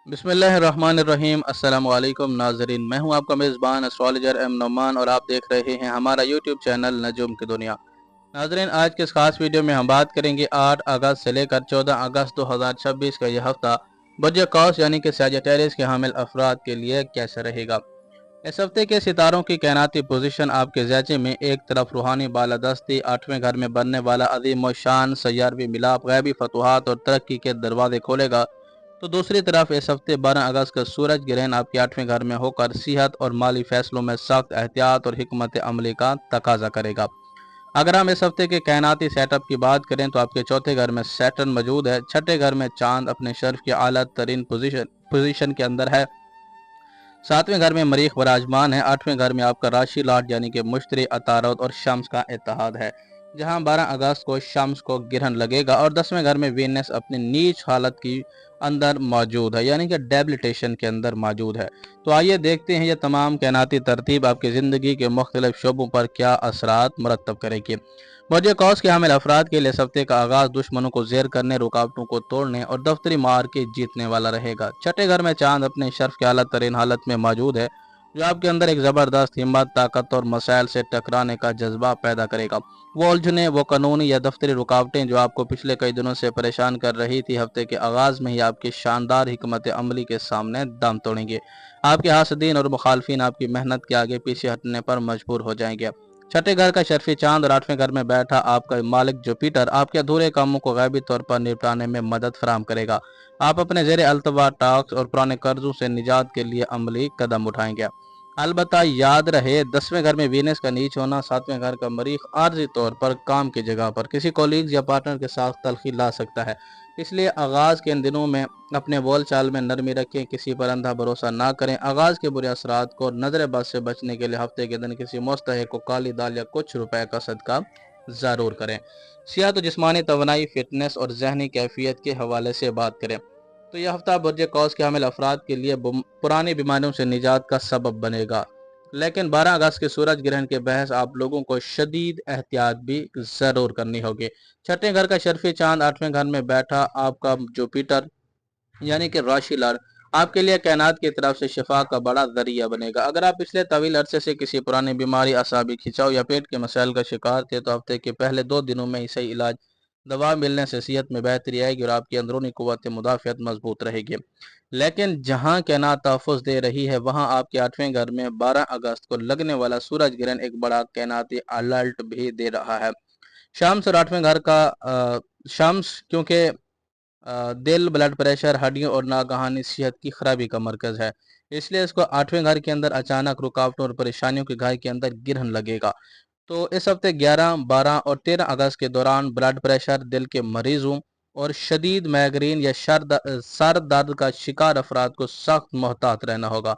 बिस्मिल्लाहिर्रहमानिर्रहीम। अस्सलाम वालेकुम नाजरीन, मैं हूं आपका मेज़बान एस्ट्रोलॉजर एम नोमान और आप देख रहे हैं हमारा यूट्यूब चैनल नजूम की दुनिया। नाजरीन, आज के इस खास वीडियो में हम बात करेंगे 8 अगस्त से लेकर 14 अगस्त 2026 का यह हफ्ता बुर्ज कौस यानी कि सैजिटेरियस के हामिल अफराद के लिए कैसा रहेगा। इस हफ्ते के सितारों की कैनाती पोजीशन आपके ज़ैचे में एक तरफ रूहानी बालादस्ती, 8वें घर में बनने वाला अजीम व शान सैयारवी मिलाप गैबी फतूहात और तरक्की के दरवाजे खोलेगा, तो दूसरी तरफ इस हफ्ते 12 अगस्त का सूरज ग्रहण आपके 8वें घर में होकर सेहत और माली फैसलों में सख्त एहतियात और हिकमत अमली का तकाजा करेगा। अगर हम इस हफ्ते के कायनाती सेटअप की बात करें तो आपके चौथे घर में सैटर्न मौजूद है, छठे घर में चांद अपने शर्फ की आला तरीन पोजीशन के अंदर है, सातवें घर में मरीख विराजमान है, आठवें घर में आपका राशि लाट यानी कि मुश्तरी, अतारत और शम्स का इत्तेहाद है, जहां 12 अगस्त को शम्स को ग्रहण लगेगा और 10वें घर में वीनस अपनी नीच हालत की अंदर मौजूद है यानी कि डेबिलिटेशन के अंदर मौजूद है। तो आइए देखते हैं ये तमाम कैनाती तरतीब आपकी ज़िंदगी के मुख्तलिफ शोबों पर क्या असरात मुरतब करेगी। मुझे कौस के हामिल अफराद के लिए इस हफ्ते का आगाज दुश्मनों को जेर करने, रुकावटों को तोड़ने और दफ्तरी मार के जीतने वाला रहेगा। छठे घर में चांद अपने शर्फ के आला तरीन हालत में मौजूद है, जो आपके अंदर एक ज़बरदस्त हिम्मत, ताकत और मसाइल से टकराने का जज्बा पैदा करेगा। वो उलझने, वो कानूनी या दफ्तरी रुकावटें जो आपको पिछले कई दिनों से परेशान कर रही थी, हफ्ते के आगाज में ही आपकी शानदार हिकमत अमली के सामने दम तोड़ेंगे। आपके हासदीन और मुखालफिन आपकी मेहनत के आगे पीछे हटने पर मजबूर हो जाएंगे। छठे घर का शर्फी चांद और 8वें घर में बैठा आपका मालिक जुपिटर आपके अधूरे कामों को गैबी तौर पर निपटाने में मदद फराहम करेगा। आप अपने ज़ेर अल्तवा टैक्स और पुराने कर्जों से निजात के लिए अमली कदम उठाएंगे। अलबत्ता याद रहे, 10वें घर में वीनस का नीच होना, 7वें घर का मरीख आर्जी तौर पर काम की जगह पर किसी कोलीग्स या पार्टनर के साथ तलखी ला सकता है। इसलिए आगाज़ के इन दिनों में अपने बोल चाल में नरमी रखें, किसी पर अंधा भरोसा ना करें। आगाज़ के बुरे असरात को नजर बद से बचने के लिए हफ्ते के दिन किसी मुस्तहिक को काली दाल या कुछ रुपए का सदका ज़रूर करें। सेहत और जिस्मानी तवानाई, फिटनेस और जहनी कैफियत के हवाले से बात करें तो यह हफ्ता बुर्ज कौस के हामिल अफराद के लिए पुरानी बीमारियों से निजात का सबब बनेगा। लेकिन 12 अगस्त के सूरज ग्रहण के बहस आप लोगों को शदीद एहतियात भी जरूर करनी होगी। छठे घर का शर्फी चांद 8वें घर में बैठा आपका जुपिटर यानी कि राशि लाल आपके लिए कायनात की तरफ से शिफा का बड़ा जरिया बनेगा। अगर आप पिछले तवील अरसे से किसी पुरानी बीमारी, असाबी खिंचाव या पेट के मसाइल का शिकार थे, तो हफ्ते के पहले 2 दिनों में ही सही इलाज दवा मिलने से सेहत में बेहतरी आएगी और आपकी अंदरूनी कुव्वत मुदाफ़ियत मजबूत रहेगी। लेकिन जहां कायनात तहफ़्फ़ुज़ दे रही है, वहां आपके 8वें घर में 12 अगस्त को लगने वाला सूरज ग्रहण एक बड़ा कायनाती अलर्ट भी दे रहा है। शम्स और 8वें घर का शम्स क्योंकि दिल, ब्लड प्रेशर, हड्डियों और नागहानी सेहत की खराबी का मरकज है, इसलिए इसको 8वें घर के अंदर अचानक रुकावटों और परेशानियों के घर के अंदर गिरहन लगेगा। तो इस हफ्ते 11, 12 और 13 अगस्त के दौरान ब्लड प्रेशर, दिल के मरीजों और शदीद माइग्रेन या सर दर्द का शिकार अफराद को सख्त मोहतात रहना होगा।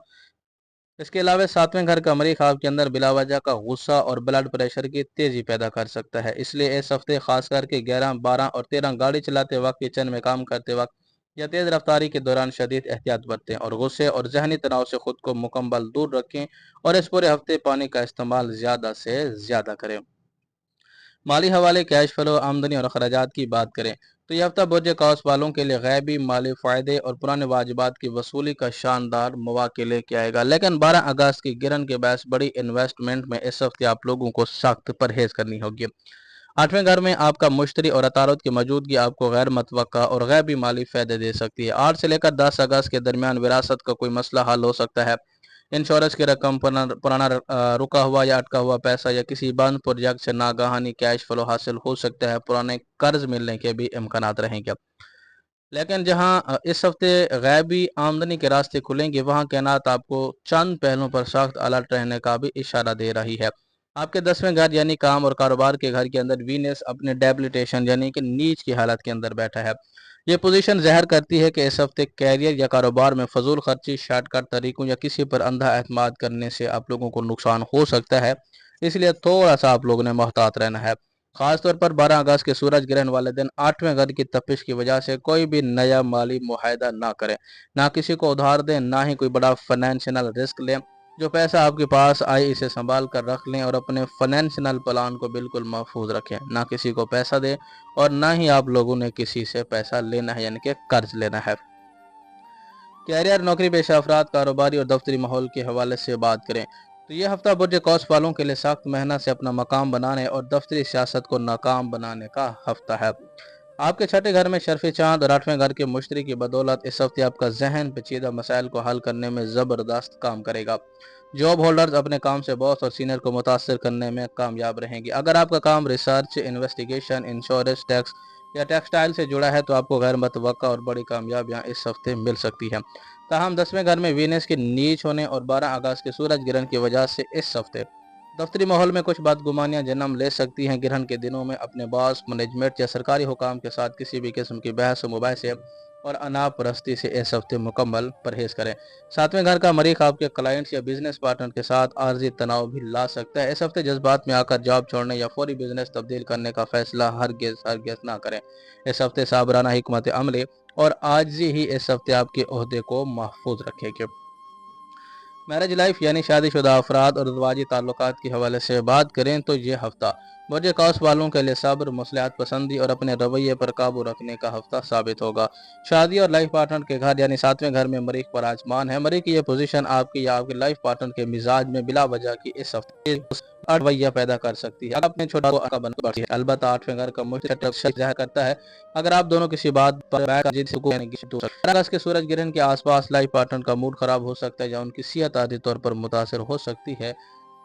इसके अलावा 7वें घर का मरीख आपके अंदर बिलावजह का गुस्सा और ब्लड प्रेशर की तेजी पैदा कर सकता है, इसलिए इस हफ्ते खास करके 11, 12 और 13 गाड़ी चलाते वक्त, किचन में काम करते वक्त या तेज रफ्तारी के दौरान शदीद एहतियात बरतें और गुस्से और जहनी तनाव से खुद को मुकम्मल दूर रखें और इस पूरे हफ्ते पानी का इस्तेमाल ज़्यादा से ज़्यादा करें। माली हवाले, कैश फ्लो, आमदनी और अखराजात की बात करें तो यह हफ्ता बुर्ज कौस वालों के लिए गैबी माली फ़ायदे और पुराने वाजिबात की वसूली का शानदार मौका लेके आएगा। लेकिन 12 अगस्त की गिरन के बहस बड़ी इन्वेस्टमेंट में इस हफ्ते आप लोगों को सख्त परहेज करनी होगी। 8वें घर में आपका मुश्तरी और अतारत की मौजूदगी आपको गैर मतवक्का और गैबी माली फ़ायदे दे सकती है। 8 से लेकर 10 अगस्त के दरमियान विरासत का कोई मसला हल हो सकता है। इंश्योरेंस की रकम, पुराना रुका हुआ या अटका हुआ पैसा या किसी बंद प्रोजेक्ट से नागाहानी कैश फ्लो हासिल हो सकता है। पुराने कर्ज मिलने के भी इम्कानात रहेंगे। लेकिन जहां इस हफ्ते गैबी आमदनी के रास्ते खुलेंगे, वहां कायनात आपको चंद पहलुओं पर सख्त अलर्ट रहने का भी इशारा दे रही है। आपके 10वें घर यानी काम और कारोबार के घर के अंदर वीनस अपने डेबिलिटेशन यानी कि नीच की हालत के अंदर बैठा है। ये पोजीशन ज़ाहिर करती है कि इस हफ्ते कैरियर या कारोबार में फजूल खर्ची, शॉर्टकट तरीकों या किसी पर अंधा एतमाद करने से आप लोगों को नुकसान हो सकता है, इसलिए थोड़ा सा आप लोगों ने मोहतात रहना है। खासतौर पर 12 अगस्त के सूरज ग्रहण वाले दिन 8वें घर की तपिश की वजह से कोई भी नया माली मुआहदा ना करें, ना किसी को उधार दें, ना ही कोई बड़ा फाइनेंशियल रिस्क लें। जो पैसा आपके पास आए इसे संभाल कर रख लें और अपने फाइनेंशियल प्लान को बिल्कुल महफूज रखें। ना किसी को पैसा दें और ना ही आप लोगों ने किसी से पैसा लेना है यानी कि कर्ज लेना है। कैरियर, नौकरी पेशा अफराद, कारोबारी और दफ्तरी माहौल के हवाले से बात करें तो ये हफ्ता बुर्ज कौस वालों के लिए सख्त मेहनत से अपना मकाम बनाने और दफ्तरी सियासत को नाकाम बनाने का हफ्ता है। आपके छठे घर में शर्फी चांद और आठवें घर के मुश्तरी की बदौलत इस हफ्ते आपका जहन पेचीदा मसाइल को हल करने में ज़बरदस्त काम करेगा। जॉब होल्डर्स अपने काम से बॉस और सीनियर को मुतासर करने में कामयाब रहेंगे। अगर आपका काम रिसर्च, इन्वेस्टिगेशन, इंश्योरेंस, टैक्स या टेक्सटाइल से जुड़ा है तो आपको गैर मुतवक्का और बड़ी कामयाबियां इस हफ्ते मिल सकती हैं। ताहम 10वें घर में वीनस की नीच होने और 12 अगस्त के सूरज ग्रहण की वजह से इस हफ्ते दफ्तरी माहौल में कुछ बदगुमानियां जन्म ले सकती हैं। ग्रहण के दिनों में अपने बॉस, मैनेजमेंट या सरकारी हुकाम के साथ किसी भी किस्म की बहस मुबाहिसे और अनाप परस्ती से इस हफ्ते मुकम्मल परहेज करें। 7वें घर का मरीख आपके क्लाइंट्स या बिजनेस पार्टनर के साथ आर्जी तनाव भी ला सकता है। इस हफ्ते जज्बात में आकर जॉब छोड़ने या फौरी बिजनेस तब्दील करने का फैसला हरगिज ना करें। इस हफ्ते साबराना हिकमत अमली और आजिज़ी ही इस हफ्ते आपके ओहदे को महफूज रखेगी। मैरिज लाइफ यानी शादीशुदा अफराद और रवाजी ताल्लुकात के हवाले से बात करें तो ये हफ्ता बुर्ज कौस वालों के लिए सब्र, मसलिहात पसंदी और अपने रवैये पर काबू रखने का हफ्ता साबित होगा। शादी और लाइफ पार्टनर के घर यानी 7वें घर में मरीख पर आजमान है। मरीख की यह पोजीशन आपकी या आपके लाइफ पार्टनर के मिजाज में बिला वजह की इस हफ्ते रवैया पैदा कर सकती है। अपने छोटा का बनती है। अलबत्ता 8वें घर का मुश्तरक ज़ाहिर करता है अगर आप दोनों किसी बात पर अगस्त के सूरज ग्रहण के आसपास लाइफ पार्टनर का मूड खराब हो सकता है या उनकी सेहत आदि तौर पर मुतासर हो सकती है।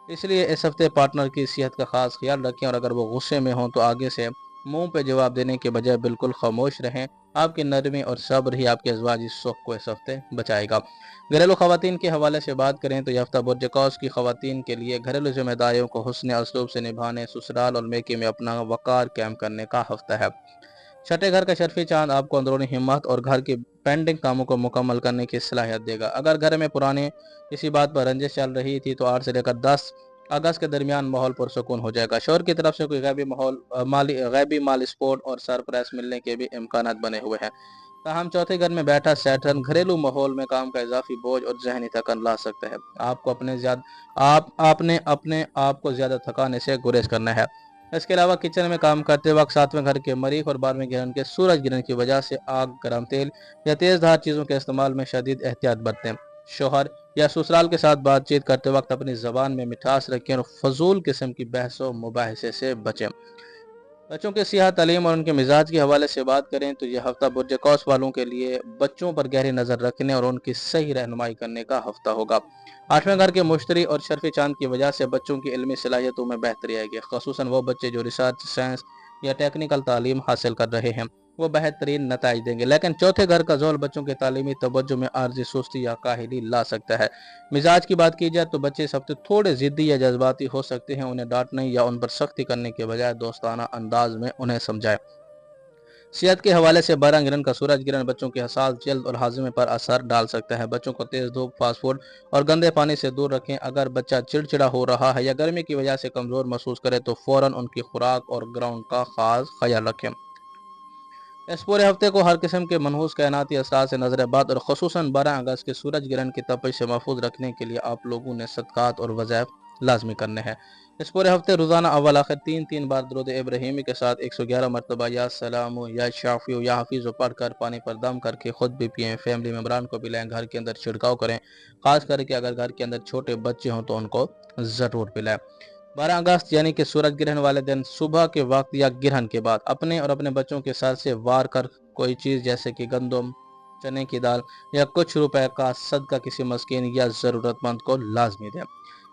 इसलिए इस हफ्ते पार्टनर की सेहत का खास ख्याल रखें और अगर वो गुस्से में हों तो आगे से मुंह पे जवाब देने के बजाय बिल्कुल खामोश रहें। आपकी नरमी और सब्र ही आपके अज़वाजी सुख को इस हफ्ते बचाएगा। घरेलू खवातीन के हवाले से बात करें तो यह हफ्ता बुर्ज कौस की खवातीन के लिए घरेलू जिम्मेदारियों को हुस्न असलूब से निभाने, ससुराल और मेके में अपना वक़ार कायम करने का हफ्ता है। छठे घर का शर्फी चांद आपको अंदरूनी हिम्मत और घर की पेंडिंग कामों को मुकम्मल करने की सलाहियत देगा। अगर घर में पुराने किसी बात पर रंजिश चल रही थी तो 8 से लेकर 10 अगस्त के दरमियान माहौल पुरसुकून हो जाएगा। शोहर की तरफ से कोई गैबी माल स्पोर्ट और सरप्राइज मिलने के भी इम्कानात बने हुए हैं। ताहम चौथे घर में बैठा सैटर्न घरेलू माहौल में काम का इजाफी बोझ और जहनी थकान ला सकता है। आपने अपने आप को ज्यादा थकाने से गुरेज करना है। इसके अलावा किचन में काम करते वक्त 7वें घर के मरीख और 12वें ग्रहण के सूरज ग्रहण की वजह से आग, गर्म तेल या तेज धार चीजों के इस्तेमाल में शदीद एहतियात बरतें। शोहर या ससुराल के साथ बातचीत करते वक्त अपनी जबान में मिठास रखें और फजूल किस्म की बहसों मुबाहिसे से बचें। बच्चों के सेहत, तालीम और उनके मिजाज के हवाले से बात करें तो यह हफ्ता बुर्ज कौस वालों के लिए बच्चों पर गहरी नज़र रखने और उनकी सही रहनुमाई करने का हफ्ता होगा। 8वें घर के मुश्तरी और शर्फी चांद की वजह से बच्चों की इल्मी सलाहियतों में बेहतरी आएगी। खसूसन वो बच्चे जो रिसर्च, साइंस या टेक्निकल तालीम हासिल कर रहे हैं वो बेहतरीन नताइज देंगे। लेकिन चौथे घर का जोल बच्चों के तालीमी तवज्जो में आर्जी सुस्ती या काहिली ला सकता है। मिजाज की बात की जाए तो बच्चे इस हफ्ते थोड़े जिद्दी या जज्बाती हो सकते हैं। उन्हें डांटने या उन पर सख्ती करने के बजाय दोस्ताना अंदाज में उन्हें समझाएं। सेहत के हवाले से 12 ग्रहण का सूरज ग्रहण बच्चों के हसास जल्द और हाजिमे पर असर डाल सकता है। बच्चों को तेज धूप, फास्ट फूड और गंदे पानी से दूर रखें। अगर बच्चा चिड़चिड़ा हो रहा है या गर्मी की वजह से कमजोर महसूस करे तो फौरन उनकी खुराक और ग्राउंड का खास ख्याल रखें। इस पूरे हफ्ते को हर किस्म के मनहूस कायनाती असरार से नजर बद और खसूसन 12 अगस्त के सूरज ग्रहण की तपिश से महफूज रखने के लिए आप लोगों ने सदकात और वज़ाइफ लाजमी करने हैं। इस पूरे हफ्ते रोज़ाना अव्वल आखिर 3 बार दरूद इब्राहिमी के साथ 111 मरतबा या सलाम या शाफी या हाफिज़ पढ़ कर पानी पर दम करके खुद भी पिएँ, फैमिली मेम्बरान को पिलाएँ, घर के अंदर छिड़काव करें। खास करके अगर घर के अंदर छोटे बच्चे हों तो उनको ज़रूर पिलाएँ। 12 अगस्त यानी कि सूरज ग्रहण वाले दिन सुबह के वक्त या ग्रहण के बाद अपने और अपने बच्चों के सर से वार कर कोई चीज़ जैसे कि गंदम, चने की दाल या कुछ रुपए का सदका किसी मस्कीन या ज़रूरतमंद को लाजमी दें।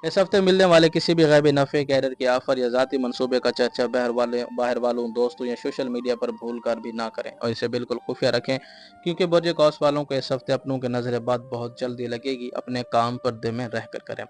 इस हफ्ते मिलने वाले किसी भी गैबी नफ़े, कैरियर के ऑफर या ज़ाती मनसूबे का चर्चा बाहर वालों, दोस्तों या सोशल मीडिया पर भूल कर भी ना करें और इसे बिल्कुल खुफिया रखें, क्योंकि बुर्ज कौस वालों को इस हफ्ते अपनों के नज़र बाद बहुत जल्दी लगेगी। अपने काम पर्दे में रह कर करें।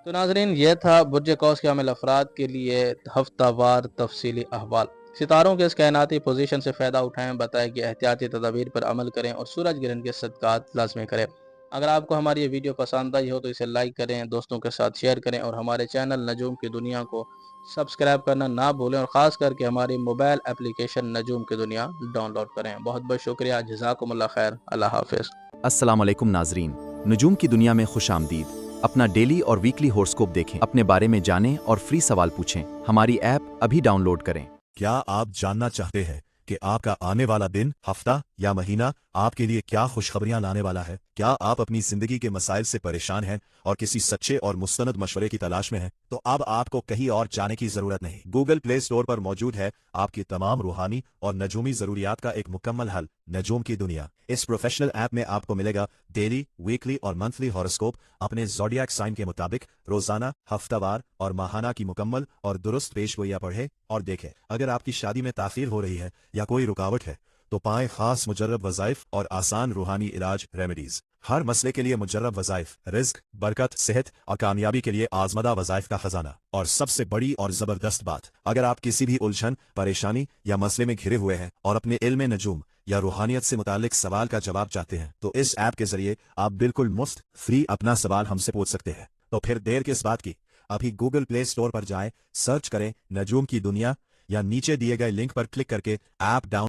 तो नाजरीन, यह था बुर्ज कौस के आमिल अफराद के लिए हफ्तावार तफसीली अहवाल। सितारों के इस कायनाती पोजीशन से फ़ायदा उठाएं, बताएं कि एहतियाती तदाबीर पर अमल करें और सूरज ग्रहण के सदकात लाजमी करें। अगर आपको हमारी ये वीडियो पसंद आई हो तो इसे लाइक करें, दोस्तों के साथ शेयर करें और हमारे चैनल नजूम की दुनिया को सब्सक्राइब करना ना भूलें और ख़ास करके हमारी मोबाइल एप्लीकेशन नजूम की दुनिया डाउनलोड करें। बहुत बहुत शुक्रिया। जज़ाकुमुल्लाह खैर। अल्लाह हाफिज़। अस्सलाम वालेकुम नाजरीन, नजूम की दुनिया में खुश आमदीद। अपना डेली और वीकली हॉरोस्कोप देखें, अपने बारे में जानें और फ्री सवाल पूछें। हमारी ऐप अभी डाउनलोड करें। क्या आप जानना चाहते हैं कि आपका आने वाला दिन, हफ्ता या महीना आपके लिए क्या खुशखबरियां लाने वाला है। क्या आप अपनी जिंदगी के मसाइल से परेशान हैं और किसी सच्चे और मुस्तनद मशवरे की तलाश में हैं, तो अब आपको कहीं और जाने की जरूरत नहीं। गूगल प्ले स्टोर पर मौजूद है आपकी तमाम रूहानी और नजूमी जरूरियात का एक मुकम्मल हल, नजूम की दुनिया। इस प्रोफेशनल ऐप में आपको मिलेगा डेली, वीकली और मंथली हॉरोस्कोप अपने ज़ोडिएक साइन के मुताबिक रोजाना, हफ्तावार और माहाना की मुकम्मल और दुरुस्त पेशगोइयां पढ़े और देखें। अगर आपकी शादी में ताखीर हो रही है या कोई रुकावट है तो पाएं खास मुजर्रब वज़ाइफ और आसान रूहानी इलाज रेमेडीज। हर मसले के लिए मुजर्रब वज़ाइफ, रिज्क, बरकत, सेहत और कामयाबी के लिए आजमदा वज़ाइफ का खजाना। और सबसे बड़ी और जबरदस्त बात, अगर आप किसी भी उलझन, परेशानी या मसले में घिरे हुए हैं और अपने इल्म नजूम या रूहानियत से मुतालिक सवाल का जवाब चाहते हैं, तो इस ऐप के जरिए आप बिल्कुल मुफ्त फ्री अपना सवाल हमसे पूछ सकते हैं। तो फिर देर किस बात की, अभी गूगल प्ले स्टोर पर जाएं, सर्च करें नजूम की दुनिया या नीचे दिए गए लिंक पर क्लिक करके ऐप डाउन